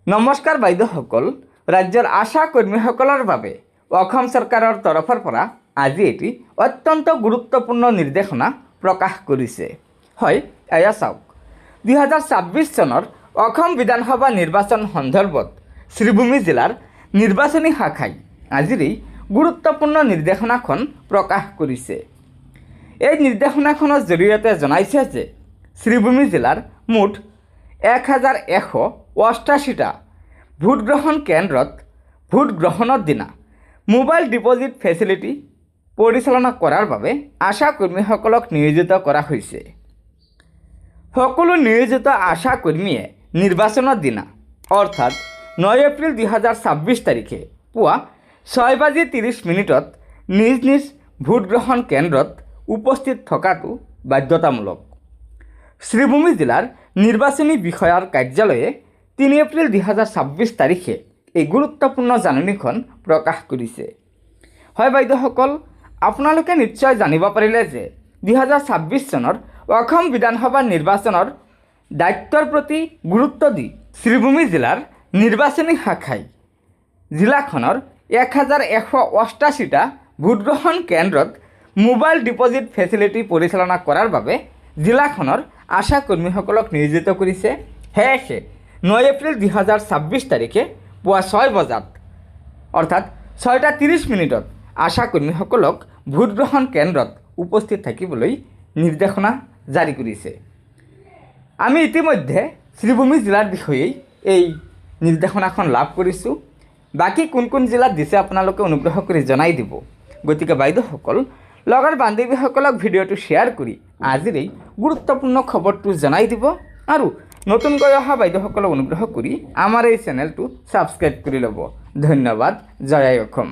নমস্কাৰ বাইদেউসকল, ৰাজ্যৰ আশা কৰ্মীসকলৰ বাবে অসম চৰকাৰৰ তৰফৰ পৰা আজি এটি অত্যন্ত গুৰুত্বপূৰ্ণ নিৰ্দেশনা প্ৰকাশ কৰিছে। হয়, এয়া চাওক, 2026 চনৰ অসম বিধানসভা নিৰ্বাচন সন্দৰ্ভত শ্ৰীভূমি জিলাৰ নিৰ্বাচনী শাখাই আজিৰ এই গুৰুত্বপূৰ্ণ নিৰ্দেশনাখন প্ৰকাশ কৰিছে। এই নিৰ্দেশনাখনৰ জৰিয়তে জনাইছে যে শ্ৰীভূমি জিলাৰ মুঠ 1188টা ভোটগ্ৰহণ কেন্দ্ৰত ভোট গ্ৰহণৰ দিনা মোবাইল ডিপজিট ফেচিলিটি পৰিচালনা কৰাৰ বাবে আশা কৰ্মীসকলক নিয়োজিত কৰা হৈছে। সকলো নিয়োজিত আশা কৰ্মীয়ে নিৰ্বাচনৰ দিনা অৰ্থাৎ 9 এপ্ৰিল 2026 তাৰিখে পুৱা 6:30 নিজ নিজ ভোটগ্ৰহণ কেন্দ্ৰত উপস্থিত থকাটো বাধ্যতামূলক। শ্ৰীভূমি জিলাৰ নিৰ্বাচনী বিষয়াৰ কাৰ্যালয়ে 3 এপ্ৰিল 2026 তাৰিখে এই গুৰুত্বপূৰ্ণ জাননীখন প্ৰকাশ কৰিছে। হয় বাইদেউসকল, আপোনালোকে নিশ্চয় জানিব পাৰিলে যে 2026 চনৰ অসম বিধানসভা নিৰ্বাচনৰ দায়িত্বৰ প্ৰতি গুৰুত্ব দি শ্ৰীভূমি জিলাৰ নিৰ্বাচনী শাখাই জিলাখনৰ 1188টা ভোটগ্ৰহণ কেন্দ্ৰত মোবাইল ডিপজিট ফেচিলিটি পৰিচালনা কৰাৰ বাবে জিলাখনৰ আশা কৰ্মীসকলক নিয়োজিত কৰিছে। সেয়েহে 9 এপ্ৰিল 2026 তাৰিখে পুৱা 6 বজাত অৰ্থাৎ 6:30 আশা কৰ্মীসকলক ভোটগ্ৰহণ কেন্দ্ৰত উপস্থিত থাকিবলৈ নিৰ্দেশনা জাৰি কৰিছে। আমি ইতিমধ্যে শ্ৰীভূমি জিলাৰ বিষয়ে এই নিৰ্দেশনাখন লাভ কৰিছোঁ। বাকী কোন কোন জিলাত দিছে আপোনালোকে অনুগ্ৰহ কৰি জনাই দিব। গতিকে বাইদেউসকল, লগৰ বান্ধৱীসকলক ভিডিঅ'টো শ্বেয়াৰ কৰি আজিৰ এই গুৰুত্বপূৰ্ণ খবৰটো জনাই দিব আৰু নতুনকৈ অহা বাইদেউসকলক অনুগ্ৰহ কৰি আমাৰ এই চেনেলটো ছাবস্ক্ৰাইব কৰি ল'ব। ধন্যবাদ। জয় আই অসম।